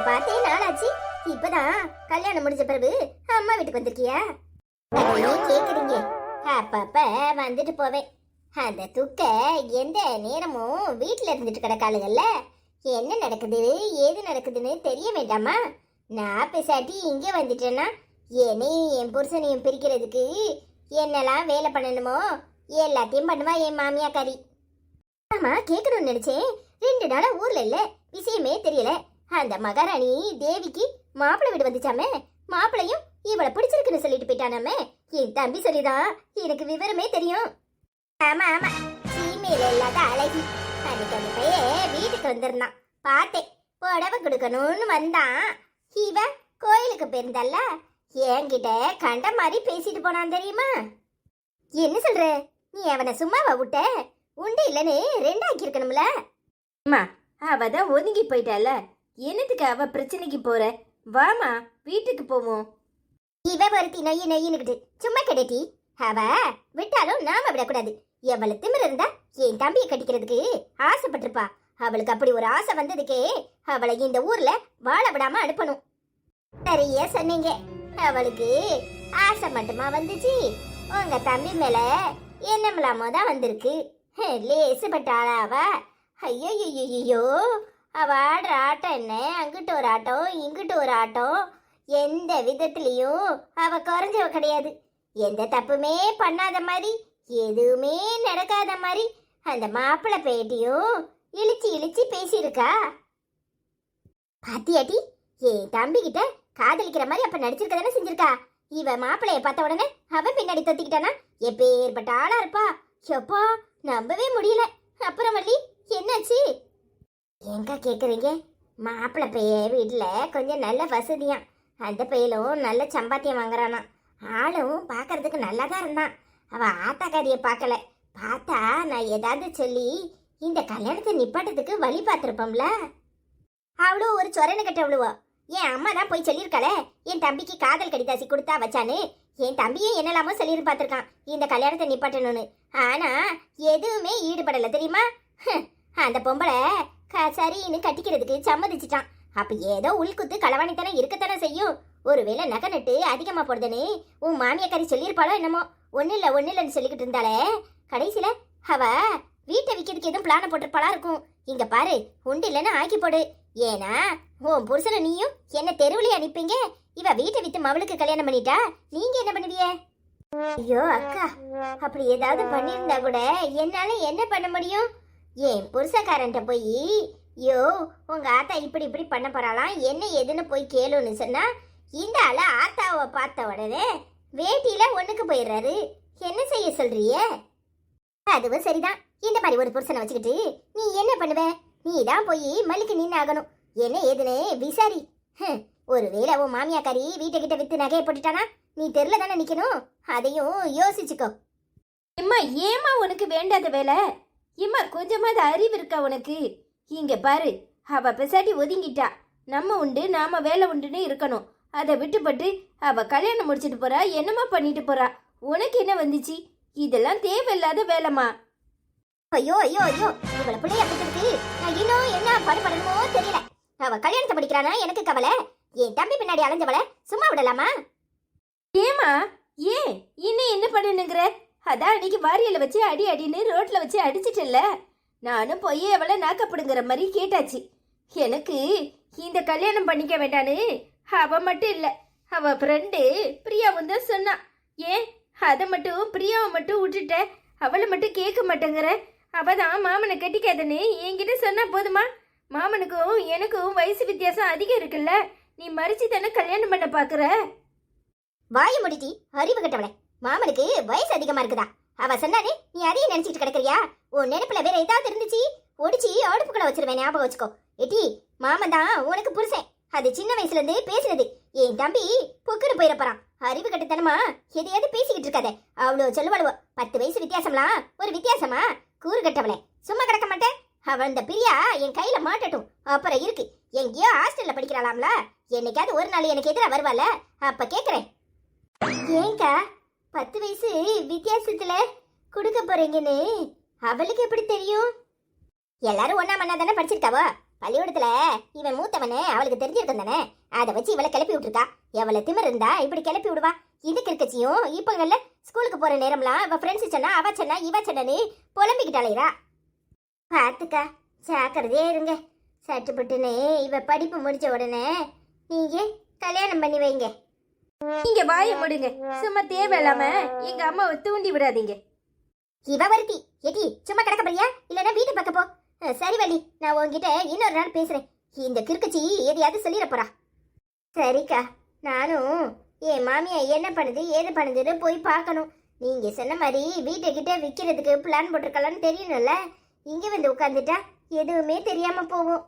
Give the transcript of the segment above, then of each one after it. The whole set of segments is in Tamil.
பார்த்தே நாளாச்சு. இப்பதான் கல்யாணம் முடிஞ்ச பிறகு அம்மா வீட்டுக்கு வந்திருக்கியா? கேக்குறீங்க, அப்பப்ப வந்துட்டு போவேன். அந்த துக்க எந்த நேரமும் வீட்டுல இருந்துட்டு கிடக்காளுகள்ல, என்ன நடக்குது ஏது நடக்குதுன்னு தெரிய வேண்டாமா? நான் பேசாட்டி இங்க வந்துட்டேன்னா என்னையும் என் புருஷனையும் பிரிக்கிறதுக்கு என்னெல்லாம் வேலை பண்ணணுமோ எல்லாத்தையும் பண்ணுவா என் மாமியா கறி. ஆமா, கேட்கணும்னு நினைச்சேன். 2 நாளா ஊர்ல இல்ல, விஷயமே தெரியல. அந்த மகாராணி தேவிக்கு மாப்பிள்ளை வீடு வந்துச்சாமே, மாப்பிள்ளையும் இவளை பிடிச்சிருக்குன்னு சொல்லிட்டு போயிட்டானாமே. என் தம்பி சொல்லிதான் எனக்கு விவரமே தெரியும். ஆமா ஆமா, சீமையில இல்லாத அழகி. அன்னைக்கு அந்த பையன் வீட்டுக்கு வந்திருந்தான், பார்த்தேன். புடவை கொடுக்கணும்னு வந்தான். இவ கோயிலுக்கு போயிருந்தல்ல, என்கிட்ட கண்ட மாதிரி பேசிட்டு போனான் தெரியுமா? என்ன சொல்ற நீ? அவனை சும்மாவா விட்ட? உண்டு இல்லன்னு 2 ஆக்கியிருக்கணும்ல. அம்மா, அவதான் ஒதுங்கி போயிட்டால, என்னத்துக்கு அவ பிரச்சனைக்கு போற? வாமா, வீட்டுக்கு போவோம். இவ ஒருத்தி நொய்யு நொய்யுன்னுக்கிட்டு சும்மா கிடைட்டி. அவ விட்டாலும் நாம விடக்கூடாது. எவ்வளவு திமிரு இருந்தா என் தம்பியை கட்டிக்கிறதுக்கு ஆசைப்பட்டிருப்பா. அவளுக்கு அப்படி ஒரு ஆசை வந்ததுக்கே அவளை இந்த ஊர்ல வாழ விடாம அனுப்பணும். சரியா சொன்னீங்க. அவளுக்கு ஆசை மட்டுமா வந்துச்சு? உங்க தம்பி மேல என்னமில்லாமோ தான் வந்திருக்கு. லேசுப்பட்ட ஆளாவ? ஐயோ ஐயோ, அவ ஆடுற ஆட்டம் என்ன? அங்கிட்டு ஒரு ஆட்டம் இங்கிட்டு ஒரு ஆட்டம். எந்த விதத்திலையும் அவ குறைஞ்சவ கிடையாது. எந்த தப்புமே பண்ணாத மாதிரி, எதுவுமே நடக்காத மாதிரி அந்த மாப்பிள்ளை பேட்டியும் இழிச்சு இழிச்சு பேசியிருக்கா. பாத்தியாட்டி, என் தம்பி கிட்ட காதலிக்கிற மாதிரி அப்ப நடிச்சிருக்க தானே செஞ்சிருக்கா. இவ மாப்பிள்ளைய பார்த்த உடனே அவன் பின்னாடி தொத்திக்கிட்டானா எப்பேற்பட்ட ஆளா இருப்பா. எப்பா, நம்பவே முடியல. அப்புறம் வள்ளி, என்னாச்சு? எங்க கேக்குறீங்க? மாப்பிள்ளை பைய வீட்டுல கொஞ்சம் நல்ல வசதியான். அந்த பையலும் நல்ல சம்பாத்தியம் வாங்குறானா. ஆளும் பாக்குறதுக்கு நல்லா தான் இருந்தான். அவ ஆத்தாக்காரிய பார்க்கல. பார்த்தா நான் ஏதாவது சொல்லி இந்த கல்யாணத்தை நிப்பாட்டத்துக்கு வழி பார்த்துருப்போம்ல. அவளும் ஒரு சொரணை கட்ட அவ்வளவோ. என் அம்மா தான் போய் சொல்லியிருக்காளே, என் தம்பிக்கு காதல் கடிதாசி கொடுத்தா வச்சான்னு. என் தம்பியே என்னெல்லாமோ சொல்லி பார்த்துருக்கான் இந்த கல்யாணத்தை நிப்பாட்டணும்னு. ஆனா எதுவுமே ஈடுபடலை தெரியுமா? அந்த பொம்பளை சரின்னு கட்டிக்கிறதுக்கு சம்மதிச்சிட்டான். அப்ப ஏதோ உள்குத்து களவாணித்தனம் இருக்கத்தானே செய்யும். ஒருவேளை நகை நட்டு அதிகமா போடுதுன்னு உன் மாமியக்காரி சொல்லியிருப்பாளோ என்னமோ. ஒன்னும் இல்லைன்னு சொல்லிக்கிட்டு இருந்தாலே, கடைசியில அவ வீட்டை விற்கிறதுக்கு எதுவும் பிளான போட்டிருப்பாளா இருக்கும். இங்க பாரு, உண்டு இல்லைன்னு ஆக்கி போடு. ஏன்னா உன் புருஷனை நீயும் என்ன தெருவுலயே அனுப்பிங்க. இவ வீட்டை வித்து மவளுக்கு கல்யாணம் பண்ணிட்டா நீங்க என்ன பண்ணுவிய? ஐயோ அக்கா, அப்படி ஏதாவது பண்ணியிருந்தா கூட என்னால என்ன பண்ண முடியும்? ஏன் புருஷக்காரன்ட்ட போய், யோ உங்க ஆத்தா இப்படி இப்படி பண்ண போறாளாம், என்ன எதுன்னு போய் கேளுன்னு சொன்னா, இந்த ஆள ஆத்தாவை பார்த்த உடனே வேட்டியில ஒண்ணுக்கு போயிடுறாரு. என்ன செய்ய சொல்றிய? அதுவும் சரிதான். இந்த மாதிரி ஒரு புருஷனை வச்சுக்கிட்டு நீ என்ன பண்ணுவ? நீ தான் போய் மல்லிக்கு நின்று ஆகணும். என்ன ஏதுன்னு விசாரி. ஒருவேளை உன் மாமியாக்காரி வீட்டை கிட்ட வித்து நகையை போட்டுட்டானா நீ தெருல தானே நிக்கணும். அதையும் யோசிச்சுக்கோ. இம்மா, ஏமா உனக்கு வேண்டாத வேலை? இம்மா, கொஞ்சமாவது அறிவு இருக்கா உனக்கு? இங்க பாரு, அவ பெசாட்டி ஒதுங்கிட்டா. நம்ம உண்டு நாம வேலை உண்டுன்னு இருக்கணும். அதை விட்டுப்பட்டு அவ கல்யாணம் முடிச்சிட்டு போறா, என்னமா பண்ணிட்டு போறா. உனக்கு என்ன வந்துச்சு? இதெல்லாம் தேவையில்லாத வேலைமா. ஐயோ ஐயோ ஐயோ, இவளை பிள்ளைய அப்படிங்கிறதுக்கு நான் இன்னும் என்ன பாடுபடணுமோ தெரியல. அவ கல்யாணத்தை படிக்கிறானா எனக்கு கவலை. என் தம்பி பின்னாடி அலைஞ்சவளை சும்மா விடலாமா? ஏமா, ஏன் இன்னும் என்ன பண்ணணுங்கிற? அதான் அன்னைக்கு வாரியல வச்சு அடி அடின்னு ரோட்ல வச்சு அடிச்சிட்டல. நானும் போய் அவளை நாக்கப்படுங்கிற மாதிரி கேட்டாச்சு. எனக்கு இந்த கல்யாணம் பண்ணிக்க வேண்டான்னு அவ மட்டும் இல்ல, அவ ஃப்ரெண்டு பிரியாவும் தான் சொன்னா. ஏன் அதை மட்டும் பிரியாவை மட்டும் விட்டுட்ட, அவளை மட்டும் கேட்க மாட்டேங்கிற? அவதான் மாமனை கட்டிக்காதன்னு என்கிட்ட சொன்னா போதுமா? மாமனுக்கும் எனக்கும் வயசு வித்தியாசம் அதிகம் இருக்குல்ல, நீ மறிச்சு தானே கல்யாணம் பண்ண பாக்குற. வாய முடிட்டி அறிவு கட்டவளை. மாமனுக்கு வயசு அதிகமா இருக்குதா? அவ சொன்னானே நீ அதையும் நினைச்சிட்டு கிடக்குறியா? உன் நினைப்புல வேற ஏதாவது இருந்துச்சு ஒடிச்சு அடுப்புக்குள்ள வச்சிருவேன், ஞாபகம் வச்சுக்கோ. எட்டி, மாமன் தான் உனக்கு புருஷன். அது சின்ன வயசுல இருந்து பேசுனது. என் தம்பி பொக்குன்னு போயிடப்பறான். அறிவு கட்டுத்தனமா எதையாவது பேசிக்கிட்டு இருக்காத. அவ்வளோ சொல்லுவாளுவோ 10 வயசு வித்தியாசம்லாம் ஒரு வித்தியாசமா? கூறு கட்டவளே, சும்மா கிடக்க மாட்டேன். அவன் இந்த பிரியா என் கையில மாட்டட்டும். அப்புறம் இருக்கு, எங்கேயோ ஹாஸ்டல்ல படிக்கிறாளாம்ல. என்னைக்காவது ஒரு நாள் எனக்கு எதிராக வருவாள், அப்ப கேக்குறேன். ஏங்கா 10 வயசு வித்தியாசத்துல கொடுக்க போறீங்கன்னு அவளுக்கு எப்படி தெரியும்? எல்லாரும் ஒன்னா மண்ணா தானே படிச்சிருக்காவோ. பள்ளிக்கூடத்துல இவன் மூத்தவனே அவளுக்கு தெரிஞ்சிருக்கும் தானே, அதை வச்சு இவளை கிளப்பி விட்டுருக்கா. எவ்வளவு திமிர் இருந்தா இப்படி கிளப்பி விடுவா. இதுக்கு இருக்கச்சியும் இப்பங்கள்ல ஸ்கூலுக்கு போற நேரம்லாம் அவ ஃப்ரெண்ட்ஸ் சொன்னா அவ சொன்னா இவ சொன்னனு புலம்பிக்கிட்டாளேரா. பார்த்துக்கா, ஜாக்கிரதையா இருங்க. சட்டுப்பட்டுன்னு இவ படிப்பு முடிச்ச உடனே நீங்க கல்யாணம் பண்ணி வைங்க. நீங்க வாயை மூடுங்க. சும்மா தேவையில்லாம எங்க அம்மாவை தூண்டி விடாதீங்க. இவ வருத்தி எடி சும்மா கிடக்க போறியா இல்லைன்னா வீட்டு பக்கம் போ. சரி வள்ளி, நான் உன்கிட்ட இன்னொரு நாள் பேசுறேன். இந்த கிறுக்கச்சி எதையாவது சொல்லிட போறா. சரிக்கா, நானும் என் மாமியா என்ன பண்ணுது ஏது பண்ணுதுன்னு போய் பார்க்கணும். நீங்க சொன்ன மாதிரி வீட்டுக்கிட்ட விற்கிறதுக்கு பிளான் போட்டிருக்கலான்னு தெரியணும்ல. இங்க வந்து உட்காந்துட்டா எதுவுமே தெரியாம போகும்.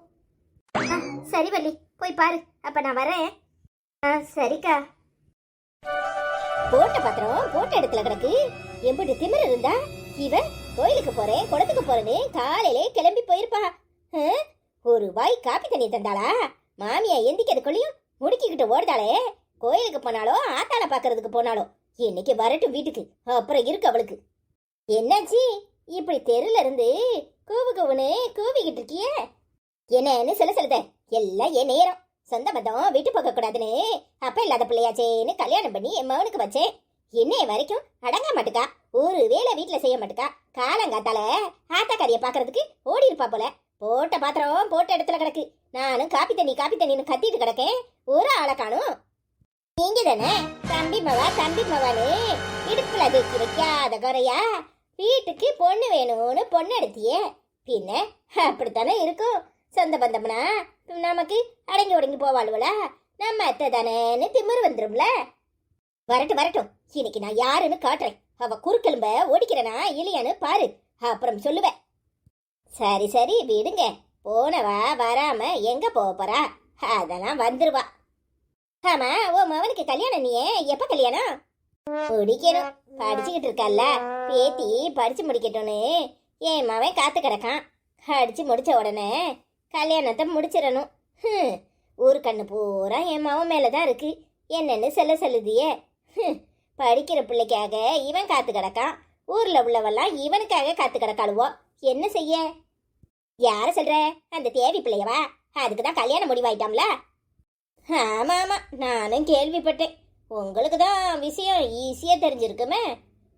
சரி வள்ளி, போய் பாரு. அப்ப நான் வரேன். சரிக்கா. போட்ட பாத்திரம் போட்ட இடத்துல கிடக்கு. எப்படி திமிர் இருந்தா இவன் கோயிலுக்கு போறேன் குளத்துக்கு போறேன்னு காலையிலே கிளம்பி போயிருப்பா. ஒரு வாய் காப்பி தண்ணி தந்தாளா? மாமியா எந்திக்கிறதுக்குள்ளயும் முடுக்கிக்கிட்டு ஓடுதாளே. கோயிலுக்கு போனாலோ ஆத்தாள பாக்குறதுக்கு போனாலோ இன்னைக்கு வரட்டும் வீட்டுக்கு. அப்புறம் இருக்கு அவளுக்கு. என்னாச்சு இப்படி தெருல இருந்து கூவு கூவுன்னு கூவிக்கிட்டு இருக்கியே? என்னன்னு சொல்லுத. எல்லாம் என் நேரம். சொந்த பந்தம் விட்டு போக கூடாதுன்னு அப்ப இல்லாத பிள்ளையாச்சேன்னு கல்யாணம் பண்ணி என் மகனுக்கு வச்சேன். என்னைய வரைக்கும் அடங்க மாட்டுக்கா. ஒரு வேலை வீட்டுல செய்ய மாட்டுக்கா. காலங்காத்தால ஆத்தாக்காரிய பாக்குறதுக்கு ஓடி இருப்பா போல. போட்ட பாத்திரம் போட்ட இடத்துல கிடக்கு. நானும் காப்பி தண்ணின்னு கத்திட்டு கிடக்கேன். ஒரு ஆளை காணும். நீங்க தானே தம்பி மவான்னு இடுப்புல தூக்கி வைக்காத குறையா வீட்டுக்கு பொண்ணு வேணும்னு பொண்ணு எடுத்தியே. பின்ன அப்படித்தானே இருக்கும். சொந்த பந்தம்னா நமக்கு அடங்கி உடங்கி போவாளுவலா? நம்ம அத்தை தானேன்னு திமிரு வந்துரும்ல. வரட்டும், இன்னைக்கு நான் யாருன்னு காட்டுறேன். அவ குறுக்கெலும்ப ஓடிக்கிறனா இல்லையான்னு பாரு, அப்புறம் சொல்லுவேன். சரி விடுங்க. போனவா வராம எங்க போக போறா? அதெல்லாம் வந்துருவா. ஆமா, ஓ மவனுக்கு கல்யாணம். நீ எப்ப கல்யாணம்? முடிக்கணும். படிச்சுக்கிட்டு இருக்கல்ல பேத்தி, படிச்சு முடிக்கட்டும்னு என் மவன் காத்து கிடக்கான். அடிச்சு முடிச்ச உடனே கல்யாணத்தை முடிச்சிடணும். ஊரு கண்ணு பூரா என் மவன் மேலதான் இருக்கு. என்னன்னு சொல்லுதியே. படிக்கிற பிள்ளைக்காக இவன் காத்து கிடக்கான். ஊர்ல உள்ளவெல்லாம் இவனுக்காக காத்து கிடக்காளுவோ. என்ன செய்ய? யார சொல்ற? அந்த தேவி பிள்ளையவா? அதுக்குதான் கல்யாணம் முடிவாயிட்டாம்ல. ஆமா, நானும் கேள்விப்பட்டேன். உங்களுக்கு தான் விஷயம் ஈஸியா தெரிஞ்சிருக்குமே.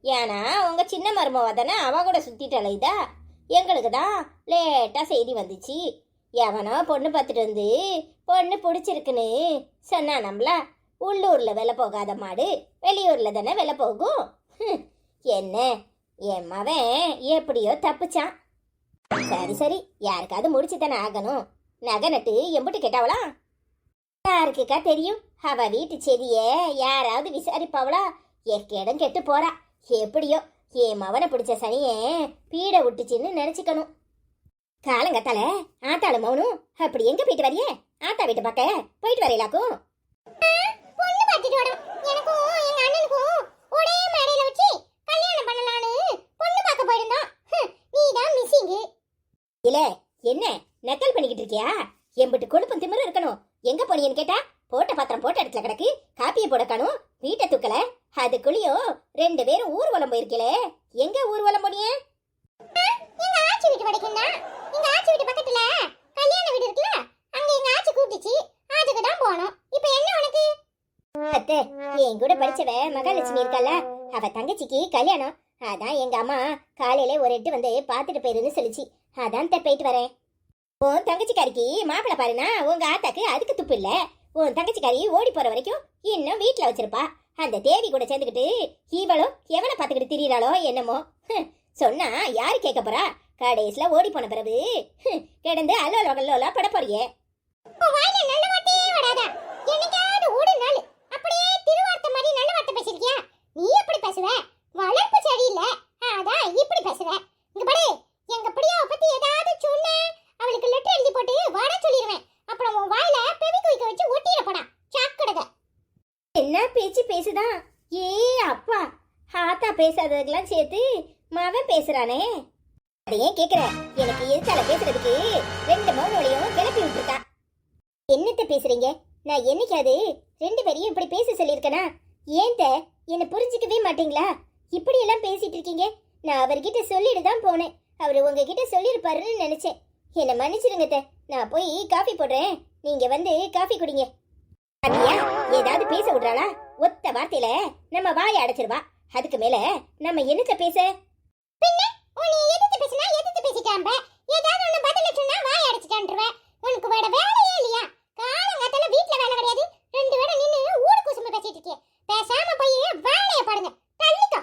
ஏன்னா உங்க சின்ன மருமவா தானே அவ கூட சுத்திட்டால. இதா எங்களுக்கு தான் லேட்டா செய்தி வந்துச்சு. எவனோ பொண்ணு பார்த்துட்டு வந்து பொண்ணு பிடிச்சிருக்குன்னு சொன்னா. நம்மள உள்ளூர்ல விலை போகாத மாடு வெளியூர்ல தானே விலை போகும். என்ன என் மவன் எப்படியோ தப்புச்சான். சரி யாருக்காவது முடிச்சு தானே ஆகணும். நகை நட்டு எம்பிட்டு கேட்டாவளா? யாருக்குக்கா தெரியும்? அவ வீட்டு செடிய யாராவது விசாரிப்பாவளா? எக்கேடம் கெட்டு போறா. எப்படியோ என் மவனை பிடிச்ச சனிய பீட விட்டுச்சின்னு நினைச்சுக்கணும். காலங்கத்தால ஆத்தாளு மௌனும் அப்படி எங்க போயிட்டு வரையே? ஆத்தா வீட்டு பக்க போயிட்டு வரையலாக்கும். பொண்ணு பார்த்துட்டு வரோம். எனக்கும் எங்க அண்ணனுக்கும் ஒரே மேடையில வச்சு கல்யாணம் பண்ணலான்னு பொண்ணு பார்க்க போயிருந்தோம். நீதான் மிஸ்ஸிங். இல்ல என்ன நக்கல் பண்ணிக்கிட்டு இருக்கியா? எம்பிட்டு கொழுப்பும் திமிரும் இருக்கணும். எங்க போனீன்னு கேட்டா போட்ட பாத்திரம் போட்ட இடத்துல கிடக்கு. காப்பியை போட காணும். வீட்டை தூக்கல. அதுக்குள்ளயும் 2 பேரும் ஊர்வலம் போயிருக்கல. எங்க ஊர்வலம் போனிய? எங்க ஆச்சி வீட்டு வரைக்கும்னா. எங்க ஆச்சி வீட்டு பக்கத்துல கல்யாண வீடு இருக்குல்ல, அங்க எங்க ஆச்சி கூப்பிட்டுச்சு. அதுக்கு தான் போனோம். இப்போ என்ன உனக்கு? அத்தை, என் கூட படிச்சவ மகாலட்சுமி இருக்கல்ல, அவ தங்கச்சிக்கு கல்யாணம். அதான் எங்க அம்மா காலையில ஒரு எட்டு வந்து பாத்துட்டு போயிருன்னு சொல்லிச்சு. அதான் போயிட்டு வரேன். உன் தங்கச்சிக்காரிக்கு மாப்பிள்ள பாருனா உங்க ஆத்தாக்கு அதுக்கு துப்பு இல்ல. உன் தங்கச்சிக்காரி ஓடி போற வரைக்கும் இன்னும் வீட்டுல வச்சிருப்பா. அந்த தேவி கூட சேர்ந்துக்கிட்டு இவளும் எவனை பாத்துக்கிட்டு திரியறாளோ என்னமோ. சொன்னா யாரு கேட்க போறா? கடைசில ஓடி போன பிறகு கிடந்து அல்லோலா பட போறியே. நீ எப்படி பேசுவ? வளர்ப்பு சரியில்லை, அதான் இப்படி பேசுவ. இங்க பாரு, எங்க பிரியாவை பத்தி ஏதாவது சொன்ன அவளுக்கு லெட்டர் எழுதி போட்டு வர சொல்லிடுவேன். அப்புறம் உன் வாயில பெவி குயிக்க வச்சு ஒட்டிட போடா சாக்கடக. என்ன பேச்சு பேசுதான்? ஏ அப்பா, ஆத்தா பேசாததுக்கெல்லாம் சேர்த்து மவன் பேசுறானே. அதையே கேக்குற? எனக்கு எதிர்த்தால பேசுறதுக்கு 2 மௌனோலையும் கிளப்பி விட்டுருக்கா. என்னத்த பேசுறீங்க? நான் என்னைக்காவது 2 பேரையும் இப்படி பேச சொல்லியிருக்கனா? ஏன்ட்ட என்ன புரிஞ்சுக்கவே மாட்டீங்களா? இப்படி எல்லாம் பேசிட்டு இருக்கீங்க. நான் அவர்கிட்ட சொல்லிட்டு தான் போனேன். அவர் உங்ககிட்ட சொல்லியிருப்பாருன்னு நினைச்சேன். என்ன மன்னிச்சிருங்க அத்தை. நான் போய் காஃபி போடுறேன், நீங்க வந்து காஃபி குடிங்க. அப்படியா? ஏதாவது பேச விடுறாளா? ஒத்த வார்த்தையில நம்ம வாயை அடைச்சிருவா. அதுக்கு மேல நம்ம என்னத்த பேச? பின்ன உன்னை எதிர்த்து பேசினா எதிர்த்து பேசிட்டாம்ப, ஏதாவது ஒண்ணு பதில் சொன்னா வாயை அடைச்சிட்டான்றவ. உனக்கு வேற வேலையே இல்லையா? காலங்காத்தால வீட்ல வேலை கிடையாது, ரெண்டு வேளை நின்னு ஊரு குசும்பு பேசிட்டு இருக்கே. பேசாம போய் வேலைய பாருங்க, தள்ளிக்கோ.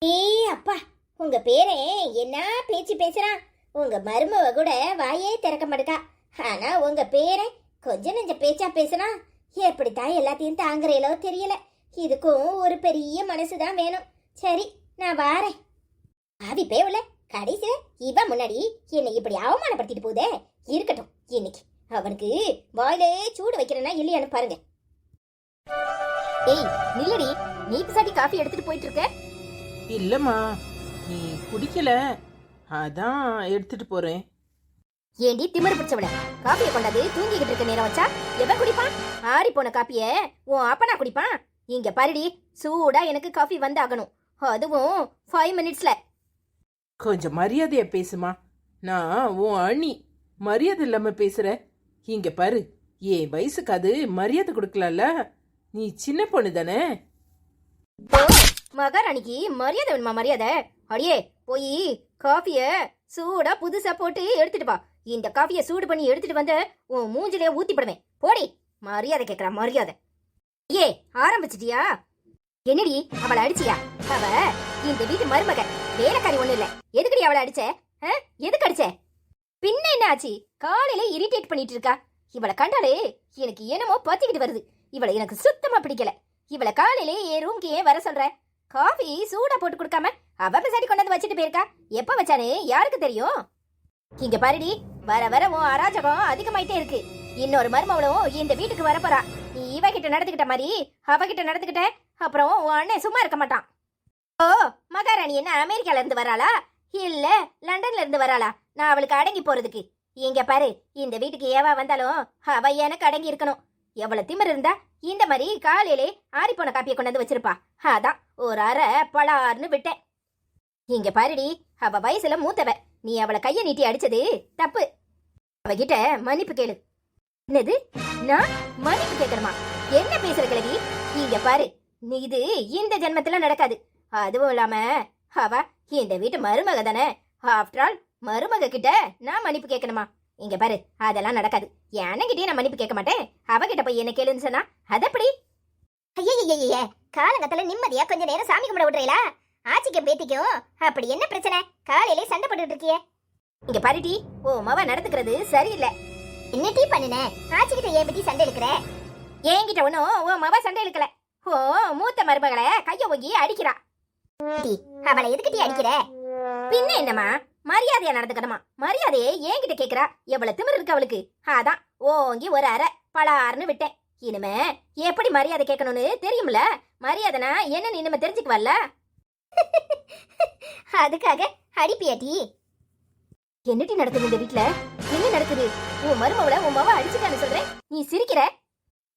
ஏய் அப்பா, உங்க பேரே என்ன பேச்சு பேசுறான். உங்க மருமவ கூட வாயே திறக்க மாட்டேக்கா. ஆனா உங்க பேரை கொஞ்ச நெஞ்ச பேச்சா பேசுனா எப்படித்தான் எல்லாத்தையும் தாங்குறீங்களோ தெரியல. இதுக்கும் ஒரு பெரிய மனசுதான் வேணும். சரி, நான் வாரேன். ஆவி பேவுல கடைசியில இவ முன்னாடி என்னை இப்படி அவமானப்படுத்திட்டு போதே. இருக்கட்டும், இன்னைக்கு அவனுக்கு வாயிலே சூடு வைக்கிறேன்னா இல்லையான்னு பாருங்க. ஏய் நில்லடி, நீ பிசாடி காஃபி எடுத்துட்டு போயிட்டு இருக்க. இல்லம்மா, நீ குடிக்கல, அதான் எடுத்துட்டு போறேன். ஏண்டி திமிரு பிடிச்சவள, காப்பியை கொண்டாது தூங்கிக்கிட்டு இருக்க நேரம் வச்சா எவன் குடிப்பான்? ஆறி போன காப்பிய உன் அப்பனா குடிப்பான்? இங்க பாருடி, சூடா எனக்கு காஃபி வந்தாகணும், அதுவும் 5 மினிட்ஸ்ல. கொஞ்சம் மரியாதையா பேசுமா. நான் உன் அண்ணி, மரியாதை இல்லாம பேசுற. இங்க பாரு, என் வயசுக்கு அது மரியாதை கொடுக்கலாம்ல. நீ சின்ன பொண்ணு தானே. மகாராணிக்கு மரியாதை வேணுமா? மரியாதை? அடியே போய் காஃபிய சூடா புதுசா போட்டு எடுத்துட்டு வா. இந்த காஃபிய சூடு பண்ணி எடுத்துட்டு வந்து உன் மூஞ்சிலே ஊத்தி போடுவேன். போடி, மரியாதை கேக்குறா மரியாதை. ஏ ஆரம்பிச்சிட்டியா? என்னடி அவளை அடிச்சியா? அவ இந்த வீட்டு மருமக, வேலைக்காரி ஒண்ணு இல்ல. எதுக்கடி அவளை அடிச்ச? எதுக்கு அடிச்ச? பின்ன என்ன ஆச்சு? காலையில இரிட்டேட் பண்ணிட்டு இருக்கா. இவளை கண்டாலே எனக்கு என்னமோ பத்திக்கிட்டு வருது. இவளை எனக்கு சுத்தமா பிடிக்கல. இவளை காலையிலே என் ரூம்க்கு ஏன் வர சொல்ற? காஃபி சூடா போட்டு கொடுக்காம அவ பிசாடி கொண்டாந்து வச்சுட்டு போயிருக்கா. எப்ப வச்சானே யாருக்கு தெரியும்? இங்க பாருடி, வர வர உன் அராஜகம் அதிகமாயிட்டே இருக்கு. இன்னொரு மருமவளும் இந்த வீட்டுக்கு வரப்போறா. நீ இவகிட்ட நடந்துக்கிட்ட மாதிரி அவகிட்ட நடந்துக்கிட்ட, அப்புறம் உன் அண்ணன் சும்மா இருக்க மாட்டான். ஓ, மகாராணி என்ன அமெரிக்கால இருந்து வராளா இல்ல லண்டன்ல இருந்து வராளா நான் அவளுக்கு அடங்கி போறதுக்கு? இங்க பாரு, இந்த வீட்டுக்கு ஏவா வந்தாலும் அவ எனக்கு அடங்கி இருக்கணும். எவ்வளவு திமிர் இருந்தா இந்த மாதிரி காலையிலே ஆறிப்போன காப்பியை கொண்டாந்து வச்சிருப்பா. அதான் ஒரு அரை பலார்னு விட்டேன். இங்க பாருடி, அவ வயசுல மூத்தவ. நீ அவளை கைய நீட்டி அடிச்சது தப்பு. அவகிட்ட மன்னிப்பு கேளு. என்னது? நான் மன்னிப்பு கேட்கணுமா? என்ன பேசுற கிழவி? இங்க பாரு, நீ இது இந்த ஜென்மத்துல நடக்காது. அதுவும் இல்லாம அவ இந்த வீட்டு மருமக தானே. ஆஃப்டர் ஆல் மருமக கிட்ட நான் மன்னிப்பு கேட்கணுமா? இங்க பாரு, அதெல்லாம் நடக்காது. என்கிட்டயே நான் மன்னிப்பு கேட்க மாட்டேன். அவகிட்ட போய் என்ன கேளுன்னு சொன்னா அதப்படி? ஐயே, காலங்கத்துல நிம்மதியா கொஞ்ச நேரம் சாமி கும்பிட விடுறீங்களா? ஆச்சிக்கும் பேத்திக்கும் அப்படி என்ன பிரச்சனை? காலையிலே சண்டை போட்டுட்டு இருக்கியே. இங்க பாருடி, ஓ மவ நடந்துக்கிறது சரியில்லை. என்ன டீ பண்ணுன? ஆச்சிக்கிட்ட ஏன் பத்தி சண்டை இழுக்கிற? என்கிட்ட ஒன்னும் ஓ மவ சண்டை இழுக்கல. ஓ மூத்த மருமகளை கைய ஒங்கி அடிக்கிறா. அவளை எதுக்கு டீ அடிக்கிற? பின்ன என்னமா, மரியாதையா நடந்துக்கணுமா? மரியாதையே என்கிட்ட கேக்குறா. எவ்வளவு திமிரு இருக்கு அவளுக்கு. அதான் ஓங்கி ஒரு அரை பலார்னு விட்டேன். இனிமே எப்படி மரியாதை கேட்கணும்னு தெரியும்ல. மரியாதைனா என்னன்னு இனிமே தெரிஞ்சுக்குவல்ல. அதுக்காக அடிப்பியாட்டி? என்னடி நடக்குது இந்த வீட்ல? என்ன நடக்குது? உன் மருமவள உன் மவ அடிச்சுட்டான்னு சொல்றேன், நீ சிரிக்கிற.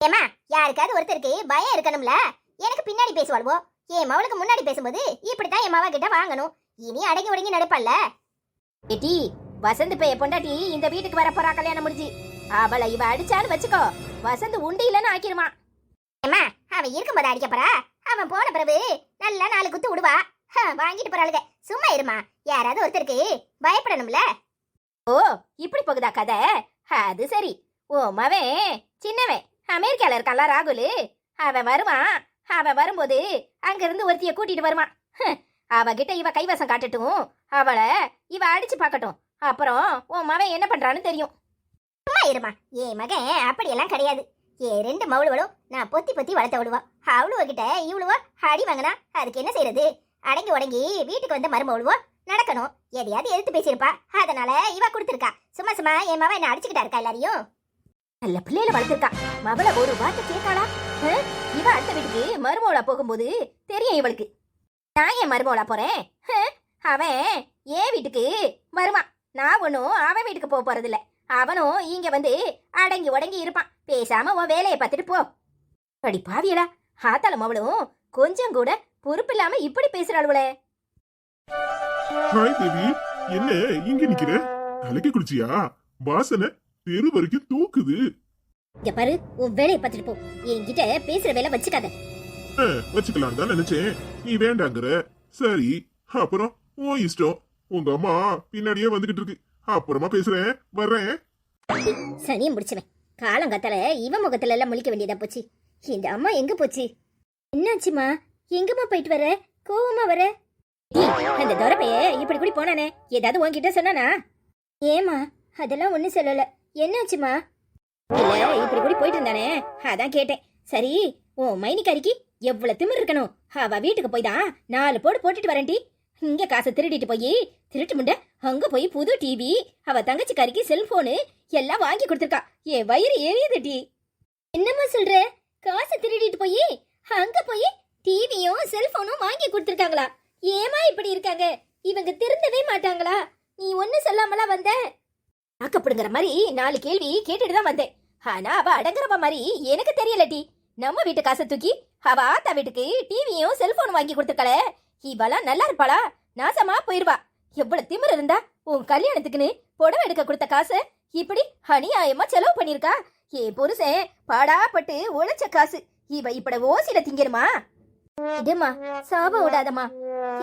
ஏமா, யாருக்காவது ஒருத்தருக்கு பயம் இருக்கணும்ல. எனக்கு பின்னாடி பேசுவாள்வோ, என் மவளுக்கு முன்னாடி பேசும்போது இப்படித்தான் என் மவ கிட்ட வாங்கணும். இனி அடங்கி ஒடங்கி நடப்பல்ல. ஏட்டி, வசந்த் பைய பொண்டாட்டி இந்த வீட்டுக்கு வர போறா. கல்யாணம் முடிஞ்சு அவளை இவ அடிச்சான்னு வச்சுக்கோ, வசந்த் உண்டு இல்லன்னு ஆக்கிருமா. ஏமா, அவன் இருக்கும்போது அடிக்க போறா? அவன் போன பிறகு நல்லா 4 குத்து விடுவா. வாங்கிட்டு போறாளுங்க. சும்மா இருமா, யாராவது ஒருத்தருக்கு பயப்படணும்ல. ஓ, இப்படி போகுதா கதை? அது சரி. ஓ மவன் சின்னவன் அமெரிக்கால இருக்கான்ல ராகுல், அவன் வருவான். அவன் வரும்போது அங்க இருந்து ஒருத்திய கூட்டிட்டு வருவான். அவகிட்ட இவ கைவசம் காட்டட்டும், அவளை இவ அடிச்சு பாக்கட்டும். அப்புறம் உன் மவன் என்ன பண்றான்னு தெரியும். சும்மா இருமா, என் மகன் அப்படியெல்லாம் கிடையாது. என் 2 மவளுவளும் நான் பொத்தி பொத்தி வளர்த்த விடுவா. அவளுவ கிட்ட இவ்வளவோ அடி வாங்கினா அதுக்கு என்ன செய்யறது? அடங்கி உடங்கி வீட்டுக்கு வந்த மருமவளுவோ நடக்கணும். எதையாவது எதிர்த்து பேசியிருப்பா, அதனால இவ கொடுத்துருக்கா. சும்மா சும்மா என் மவன் என்ன அடிச்சுக்கிட்டா இருக்கா எல்லாரையும்? நல்ல பிள்ளையில வளர்த்திருக்கா. மவளை ஒரு வார்த்தை கேட்காளா? இவ அடுத்த வீட்டுக்கு மருமவளா போகும்போது தெரியும் இவளுக்கு. நான் என் மருமவளா போறேன், அவன் என் வீட்டுக்கு வருவான். நான் ஒன்னும் அவன் வீட்டுக்கு போக போறதில்ல. அவனும் இங்க வந்து அடங்கி உடங்கி இருப்பான். பேசாம உன் வேலையை பார்த்துட்டு போ. அடி பாவியலா, ஆத்தாலும் அவளும் கொஞ்சம் கூட பொறுப்பு இல்லாம இப்படி பேசுறாளுவளே. ஹாய் தேவி, என்ன இங்க நிக்கிற? தலைக்கு குளிச்சியா? வாசனை தெரு வரைக்கும் தூக்குது. இங்க பாரு, உன் வேலையை பார்த்துட்டு போ. என்கிட்ட பேசுற வேலை வச்சுக்காத. வச்சுக்கலாம் தான் நினைச்சேன், நீ வேண்டாங்கிற. சரி, அப்புறம் உன் இஷ்டம். உங்க அம்மா பின்னாடியே வந்துகிட்டு இருக்கு. அப்புறமா பேசுறேன், வர்றேன். சனியம் முடிச்சவன் காலங்காத்தால இவன் முகத்துல எல்லாம் முழிக்க வேண்டியதா போச்சு. இந்த அம்மா எங்க போச்சு? என்னாச்சுமா? எங்கம்மா போயிட்டு வர? கோவமா வர? அந்த துரப்பைய இப்படி கூடி போனானே, ஏதாவது உன்கிட்ட சொன்னானா? ஏமா, அதெல்லாம் ஒண்ணும் சொல்லல. என்னாச்சுமா? இல்ல, இப்படி கூடி போயிட்டு இருந்தானே, அதான் கேட்டேன். சரி, உன் மைனிக்காரிக்கு எவ்வளவு திமிர் இருக்கணும்? அவ வீட்டுக்கு போய் தான் 4 போடு போட்டுட்டு வரேன்டி. இங்க காசை திருடிட்டு போய் திருட்டு முண்ட அங்க போய் புது டிவி, அவ தங்கச்சிக்காரிக்கு செல்போனு எல்லாம் வாங்கி கொடுத்துருக்கா. என் வயிறு எரியுதுடி. என்னம்மா சொல்ற? காசை திருடிட்டு போய் அங்க போய் டிவியும் செல்போனும் வாங்கி கொடுத்துருக்காங்களா? ஏமா இப்படி இருக்காங்க? இவங்க திருந்தவே மாட்டாங்களா? நீ ஒண்ணு சொல்லாமலா வந்த? ஆக்கப்படுங்கிற மாதிரி 4 கேள்வி கேட்டுட்டு தான் வந்தேன். ஆனா அவ அடங்குறவ மாதிரி எனக்கு தெரியலடி. நம்ம வீட்டு காசை தூக்கி அவ ஆத்தா வீட்டுக்கு டிவியும் செல்போனும் வாங்கி கொடுத்துருக்கல. இவெல்லாம் நல்லா இருப்பாளா? நாசமா போயிருவா. எவ்வளவு திமிரு இருந்தா உன் கல்யாணத்துக்குன்னு புடவை எடுக்க கொடுத்த காசை இப்படி அநியாயமா செலவு பண்ணிருக்கா. என் புருஷன் பாடாப்பட்டு உழைச்ச காசு இவ இப்பட ஓசில திங்கருமா? இதுமா சாபம் விடாதம்மா.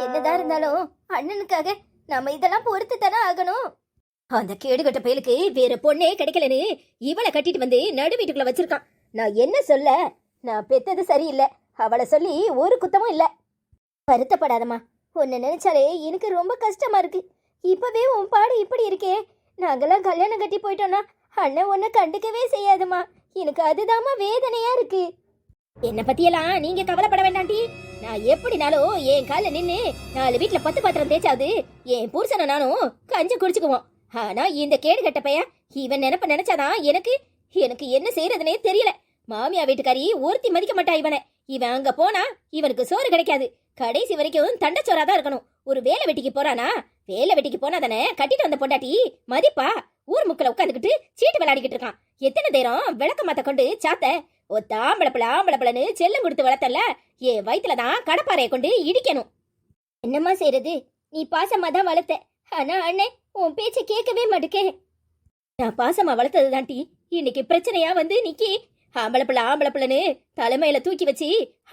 என்னதான் இருந்தாலும் அண்ணனுக்காக நம்ம இதெல்லாம் பொறுத்து தானே ஆகணும். அந்த கேடுகட்ட பயலுக்கு வேற பொண்ணே கிடைக்கலன்னு இவளை கட்டிட்டு வந்து நடு வீட்டுக்குள்ள வச்சிருக்கான். நான் என்ன சொல்ல? நான் பெத்தது சரியில்லை, அவளை சொல்லி ஒரு குத்தமும் இல்ல. வருத்தப்படாதம்மா. உன்னை நினைச்சாலே எனக்கு ரொம்ப கஷ்டமா இருக்கு. இப்பவே உன் பாடு இப்படி இருக்கே. நாங்கெல்லாம் கல்யாணம் கட்டி போயிட்டோம்னா அண்ணன் உன்னை கண்டுக்கவே செய்யாதுமா. எனக்கு அதுதாம்மா வேதனையா இருக்கு. என்னை பத்தியெல்லாம் நீங்க கவலைப்பட வேண்டாண்டி. நான் எப்படினாலும் என் கால நின்னு 4 வீட்டுல 10 பாத்திரம் தேய்ச்சாவது என் புருஷனை நானும் கஞ்சி குடிச்சுக்குவோம். ஆனா இந்த கேடு கட்ட பையன் இவன் நினைப்ப நினைச்சாதான் எனக்கு என்ன செய்யறதுனே தெரியல. மாமியா வீட்டுக்காரி ஒருத்தி மதிக்க மாட்டா இவனை. இவன் அங்க போனா இவனுக்கு சோறு கிடைக்காது. கடைசி வரைக்கும் தண்டச்சோறாதான் இருக்கணும். ஒரு வேலை வெட்டிக்கு போறானா? வேலை வெட்டிக்கு போனா தானே கட்டிட்டு வந்த பொண்டாட்டி மதிப்பா? ஊர் முக்கில் உட்காந்துக்கிட்டு சீட்டு விளையாடிக்கிட்டு இருக்கான். எத்தனை நேரம் விளக்க மாத்த கொண்டு சாத்த ஒத்த ஆம்பளப்பழன்னு செல்லம் கொடுத்து வளர்த்தல. என் வயிற்றுலதான் கடப்பாறையை கொண்டு இடிக்கணும். என்னம்மா செய்யறது? நீ பாசமா தான் வளர்த்த. ஆனா அண்ணே உன் பேச்ச கேட்கவே மாட்டுக்கே. நான் பாசமா வளர்த்தது தாண்டி இன்னைக்கு பிரச்சனையா வந்து நிக்கி. ஆம்பளப்பழன்னு தலைமையில தூக்கி வச்சு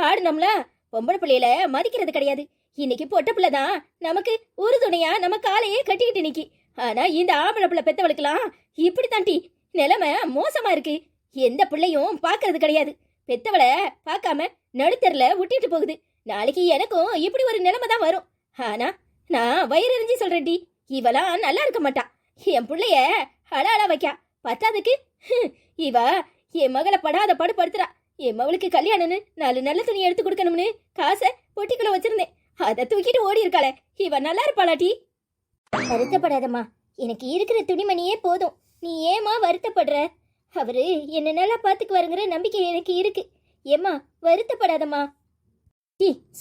ஆடுனோம்ல. பொம்பளை பிள்ளையில மதிக்கிறது கிடையாது. இன்னைக்கு பொட்ட பிள்ளைதான் நமக்கு ஒரு துணையா நம்ம காலையே கட்டிக்கிட்டு நிக்கி. ஆனா இந்த ஆம்பளை பிள்ளை பெத்தவளுக்கெல்லாம் இப்படி தாண்டி நிலைமை மோசமா இருக்கு. எந்த பிள்ளையும் பாக்குறது கிடையாது. பெத்தவளை பார்க்காம நடுத்தரில் விட்டுட்டு போகுது. நாளைக்கு எனக்கும் இப்படி ஒரு நிலைமை தான் வரும். ஆனா நான் வயிறறிஞ்சு சொல்றேன்டி, இவெல்லாம் நல்லா இருக்க மாட்டா. என் பிள்ளைய அழ வைக்கா. பத்தாதுக்கு இவ என் மகளை படாத படுத்துறா. என் மகளுக்கு கல்யாணம்னு 4 நல்ல துணி எடுத்து கொடுக்கணும்னு காசை பொட்டிக்குள்ள வச்சிருந்தேன். அதை தூக்கிட்டு ஓடி இருக்காளே. இவ நல்லா இருப்பாளாட்டி? வருத்தப்படாதம்மா. எனக்கு இருக்கிற துணிமணியே போதும். நீ ஏமா வருத்தப்படுற? அவரு என்ன நல்லா பாத்துக்குவாருங்கிற நம்பிக்கை எனக்கு இருக்கு. ஏமா வருத்தப்படாதம்மா.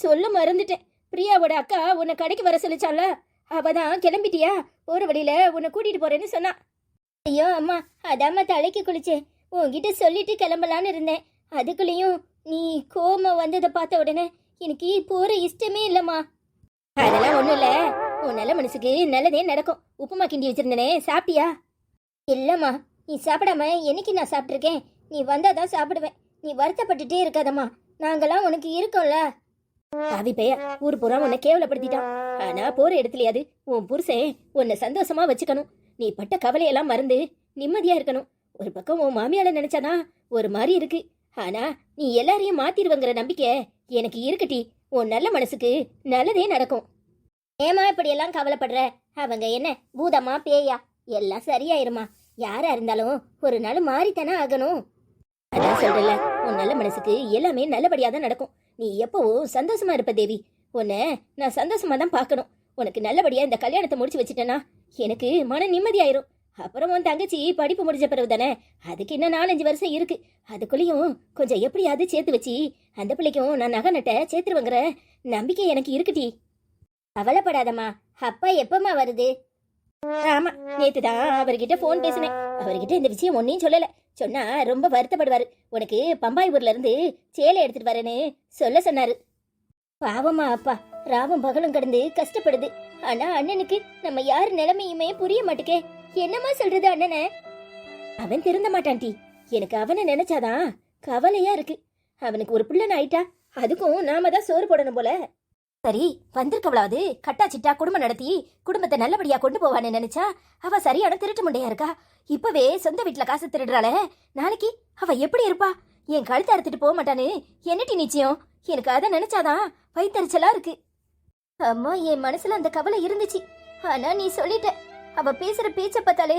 சொல்ல மறந்துட்டேன். பிரியாவோட அக்கா உன்னை கடைக்கு வர சொல்லிச்சால, அவதான் கிளம்பிட்டியா? ஒரு வழியில உன்னை கூட்டிட்டு போறேன்னு சொன்னா. ஐயோ அம்மா, அதாம்மா தலைக்கு குளிச்சேன். உன்கிட்ட சொல்லிட்டு கிளம்பலான்னு இருந்தேன். அதுக்குள்ளேயும் நீ கோமா வந்ததை பார்த்த உடனே எனக்கு போற இஷ்டமே இல்லம்மா. அதெல்லாம் ஒண்ணும் இல்ல. உன் நல்ல மனசுக்கு நல்லதே நடக்கும். உப்புமா கிண்டி வச்சிருந்தனே, சாப்பிட்டியா? இல்லம்மா, நீ சாப்பிடாம என்னைக்கு நான் சாப்பிட்ருக்கேன்? நீ வந்தாதான் சாப்பிடுவேன். நீ வருத்தப்பட்டுட்டே இருக்காதம்மா. நாங்கெல்லாம் உனக்கு இருக்கோம்ல. பாவி பைய ஊர் பூரா உன்னை கேவலப்படுத்திட்டான். ஆனா போற இடத்துலயாவது உன் புருஷன் உன்னை சந்தோஷமா வச்சுக்கணும். நீ பட்ட கவலையெல்லாம் மறந்து நிம்மதியா இருக்கணும். ஒரு பக்கம் உன் மாமியால நினைச்சாதான் ஒரு மாதிரி இருக்கு. ஆனா நீ எல்லாரையும் மாத்திருவங்கிற நம்பிக்கை எனக்கு இருக்குட்டி. உன் நல்ல மனசுக்கு நல்லதே நடக்கும். ஏமா இப்படி எல்லாம் கவலைப்படுற? அவங்க என்ன பூதமா பேயா? எல்லாம் சரியாயிருமா. யாரா இருந்தாலும் ஒரு நாள் மாறித்தானே ஆகணும். அதான் சொல்றல, உன் நல்ல மனசுக்கு எல்லாமே நல்லபடியா தான் நடக்கும். நீ எப்பவும் சந்தோஷமா இருப்ப தேவி. உன்னை நான் சந்தோஷமா தான் பார்க்கணும். உனக்கு நல்லபடியா இந்த கல்யாணத்தை முடிச்சு வச்சுட்டேன்னா எனக்கு மன நிம்மதியாயிரும். அப்புறம் உன் தங்கச்சி படிப்பு முடிஞ்ச பிறகு தானே, அதுக்கு இன்னும் 4-5 வருஷம் இருக்கு. அதுக்குள்ளேயும் கொஞ்சம் எப்படியாவது சேர்த்து வச்சு அந்த பிள்ளைக்கும் நான் நகை நட்டை சேர்த்துருவங்கிற நம்பிக்கை எனக்கு இருக்குடி. கவலைப்படாதம்மா. அப்பா எப்பமா வருது? ஆமா, நேத்துதான் அவர்கிட்ட போன் பேசினேன். அவர்கிட்ட இந்த விஷயம் ஒன்னையும் சொல்லல. சொன்னா ரொம்ப வருத்தப்படுவாரு. உனக்கு பம்பாய் ஊர்ல இருந்து சேலை எடுத்துட்டு வரேன்னு சொல்ல சொன்னாரு. பாவமா அப்பா ராவும் பகலும் கடந்து கஷ்டப்படுது. ஆனா அண்ணனுக்கு நம்ம யார் நிலைமையுமே புரிய மாட்டேக்கே. என்னம்மா சொல்றது அண்ணனே? அவன் திருந்த மாட்டான் டி. எனக்கு அவனை நினைச்சாதான் கவலையா இருக்கு. அவனுக்கு ஒரு பிள்ளைன்னு ஆயிட்டா அதுக்கும் நாம தான் சோறு போடணும் போல. சரி, வந்திருக்கவளாவது கட்டா சிட்டா குடும்பம் நடத்தி குடும்பத்தை நல்லபடியா கொண்டு போவான்னு நினைச்சா அவ சரியான திருட்டு முண்டையா இருக்கா. இப்பவே சொந்த வீட்டுல காசு திருடுறாளே, நாளைக்கு அவ எப்படி இருப்பா? என் கழுத்தை அறுத்துட்டு போக மாட்டான்னு என்னட்டி நிச்சயம்? எனக்கு அதை நினைச்சாதான் வயித்தறிச்சலா இருக்கு. அம்மா, என் மனசுல அந்த கவலை இருந்துச்சு. ஆனா நீ சொல்லிட்ட. அவ பேசுற பேச்ச பார்த்தாலே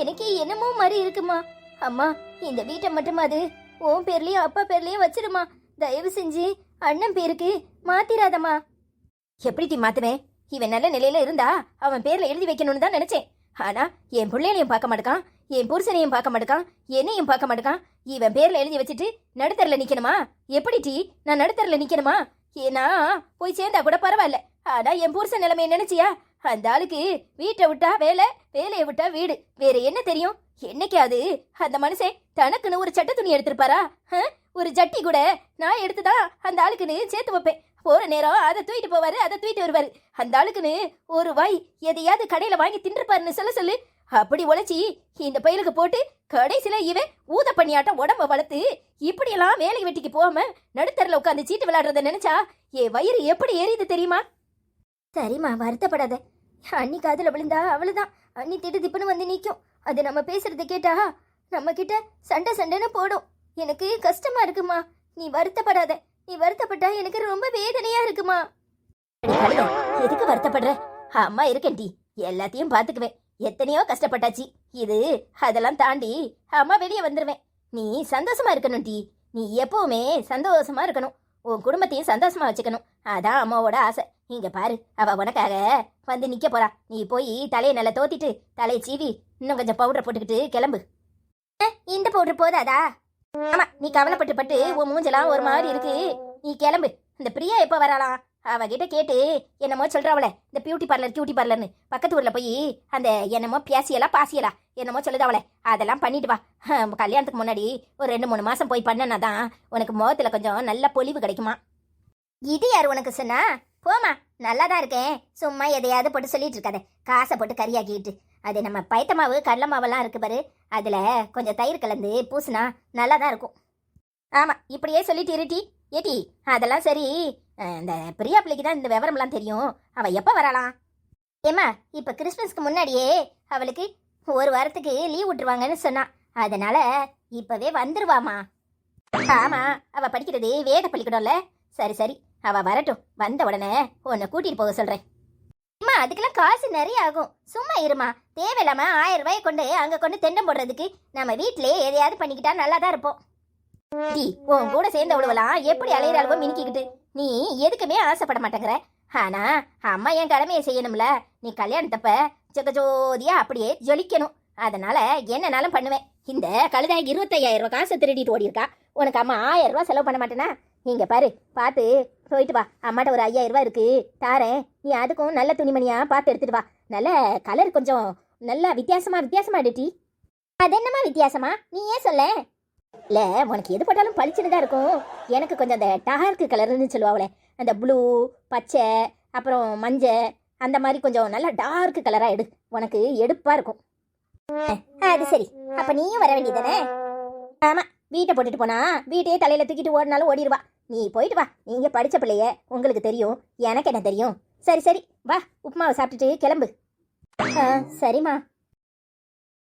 எனக்கு என்னமோ மாதிரி இருக்குமா. அம்மா, இந்த வீட்டை மட்டும் அது உன் பேர்லயும் அப்பா பேர்லயும் வச்சிருமா. தயவு செஞ்சு அண்ணன் பேருக்கு மாத்திராதம்மா. எப்படி மாத்துவேன்? இவன் நல்ல நிலையில இருந்தா அவன் பேர்ல எழுதி வைக்கணும்னு தான் நினைச்சேன். ஆனா என் பிள்ளைகளையும் பார்க்க மாட்டேக்கான், என் புருஷனையும் பார்க்க மாட்டேக்கான், என்னையும் பார்க்க மாட்டேக்கான். இவன் பேர்ல எழுதி வச்சுட்டு நடுத்தரில் நிக்கணுமா? எப்படி டி நான் நடுத்தரில் நிக்கணுமா? ஏன்னா போய் சேர்ந்தா கூட பரவாயில்ல. ஆனா என் புருஷன் நிலைமையை நினைச்சியா? அந்த ஆளுக்கு வீட்டை விட்டா வேலை, வேலையை விட்டா வீடு, வேற என்ன தெரியும்? என்னைக்காவது அந்த மனுஷன் தனக்குன்னு ஒரு சட்டை துணி எடுத்திருப்பாரா? ஒரு ஜட்டி கூட நான் எடுத்துதான் அந்த ஆளுக்குன்னு சேர்த்து வைப்பேன். போற நேரம் அதை தூக்கிட்டு போவாரு, அதை தூக்கிட்டு வருவாரு. அந்த ஆளுக்குன்னு ஒரு வாய் எதையாவது கடையில வாங்கி தின்றுப்பாருன்னு சொல்லு. அப்படி உழைச்சி இந்த பயிலுக்கு போட்டு கடைசியில இவன் ஊத பண்ணியாட்டம் உடம்ப வளர்த்து இப்படியெல்லாம் வேலை வெட்டிக்கு போகாம நடுத்தரில் உட்காந்து சீட்டு விளையாடுறத நினைச்சா என் வயிறு எப்படி எரியுது தெரியுமா? சரிம்மா, வருத்தப்படாத. அண்ணி காதுல விழுந்தா அவ்வளவுதான். அண்ணி திட்டு திப்புன்னு வந்து நிற்கும். அது நம்ம பேசுறதை கேட்டா நம்ம கிட்ட சண்டைன்னு போடும். எனக்கு கஷ்டமா இருக்குமா. நீ வருத்தப்படாத. நீ வருத்தப்பட்டா எனக்கு ரொம்ப வேதனையா இருக்குமா. எதுக்கு வருத்தப்படுற? அம்மா இருக்கேன் டி, எல்லாத்தையும் பாத்துக்குவேன். எத்தனையோ கஷ்டப்பட்டாச்சு. இது அதெல்லாம் தாண்டி அம்மா வெளியே வந்துருவேன். நீ சந்தோஷமா இருக்கணும் டி. நீ எப்பவுமே சந்தோஷமா இருக்கணும். உன் குடும்பத்தையும் சந்தோஷமா வச்சுக்கணும். அதான் அம்மாவோட ஆசை. இங்க பாரு, அவ உனக்காக வந்து நிக்க போறா. நீ போய் தலையை நல்லா தோத்திட்டு தலையை சீவி இன்னும் கொஞ்சம் பவுடர் போட்டுக்கிட்டு கிளம்பு. இந்த பவுடர் போதாதா? ஆமா, நீ கவலைப்பட்டு உன் மூஞ்செல்லாம் ஒரு மாதிரி இருக்கு. நீ கிளம்பு. இந்த பிரியா எப்ப வராளாம்? அவகிட்ட கேட்டு என்னமோ சொல்றாவளே, இந்த பியூட்டி பார்லர்னு பக்கத்து ஊர்ல போய் அந்த என்னமோ பாசியலா என்னமோ சொல்லுதாவளே, அதெல்லாம் பண்ணிட்டு வா. கல்யாணத்துக்கு முன்னாடி ஒரு 2-3 மாசம் போய் பண்ணனாதான் உனக்கு முகத்துல கொஞ்சம் நல்ல பொலிவு கிடைக்குமா. இது யார் உனக்கு சொன்னா? போமா, நல்லாதான் இருக்கேன். சும்மா எதையாவது போட்டு சொல்லிட்டு இருக்காத. காசை போட்டு கறியாக்கிட்டு. அது நம்ம பயத்த மாவு கடல மாவெல்லாம் இருக்கு பாரு, அதுல கொஞ்சம் தயிர் கலந்து பூசுனா நல்லாதான் இருக்கும். ஆமா, இப்படியே சொல்லிட்டு இருட்டி. ஏட்டி, அதெல்லாம் சரி. இந்த பிரியா பிள்ளைக்கு தான் இந்த விவரம்லாம் தெரியும். அவ எப்ப வரலாம்? ஏமா, இப்ப கிறிஸ்மஸ்க்கு முன்னாடியே அவளுக்கு 1 வாரத்துக்கு லீவ் விட்டுருவாங்கன்னு சொன்னா. அதனால இப்பவே வந்துருவாமா. ஆமா, அவ படிக்கிறது வேத பள்ளிக்கூடம்ல. சரி, அவ வரட்டும். வந்த உடனே உன்னை கூட்டிட்டு போக சொல்றேன். அம்மா, அதுக்கெல்லாம் காசு நிறைய ஆகும். சும்மா இருமா. தேவையில்லாம 1000 ரூபாய் கொண்டு அங்க கொண்டு தெண்டம் போடுறதுக்கு நம்ம வீட்டிலேயே எதையாவது பண்ணிக்கிட்டா நல்லாதான் இருப்போம். டி, உன் கூட சேர்ந்த உழவெல்லாம் எப்படி அலையிறாளவோ மினிக்கிக்கிட்டு நீ எதுக்குமே ஆசைப்பட மாட்டேங்கிற. ஆனா அம்மா என் கடமையை செய்யணும்ல. நீ கல்யாணத்தப்ப ஜோதியா அப்படியே ஜொலிக்கணும். அதனால என்னன்னாலும் பண்ணுவேன். இந்த கழுதை 25,000 ரூபாய் காசை திருடிட்டு ஓடி இருக்கா. உனக்கு அம்மா 1000 ரூபாய் செலவு பண்ண மாட்டேனா? இங்க பாரு, பார்த்து போயிட்டு வா. அம்மாட்ட ஒரு 5000 ரூபாய் இருக்கு, தாரேன். நீ அதுக்கும் நல்ல துணிமணியா பார்த்து எடுத்துட்டு வா. நல்ல கலர் கொஞ்சம் நல்லா வித்தியாசமா எடுட்டி. அது என்னமா வித்தியாசமா? நீ ஏன் சொல்ல? இல்ல, உனக்கு எது போட்டாலும் பளிச்சுன்னு தான் இருக்கும். எனக்கு கொஞ்சம் அந்த டார்க் கலர்னு சொல்லுவாங்களே, அந்த ப்ளூ, பச்சை, அப்புறம் மஞ்சள், அந்த மாதிரி கொஞ்சம் நல்லா டார்க் கலரா எடு. உனக்கு எடுப்பா இருக்கும். அது சரி, அப்ப நீயும் வர வேண்டியதானே? ஆமா, வீட்டை போட்டுட்டு போனா வீட்டையே தலையில தூக்கிட்டு ஓடினாலும் ஓடிடுவா. நீ போயிட்டு வா. நீங்க படிச்ச பிள்ளைய, உங்களுக்கு தெரியும், எனக்கு என்ன தெரியும். சரி வா, உப்புமாவை சாப்பிட்டுட்டு கிளம்பு. சரிம்மா.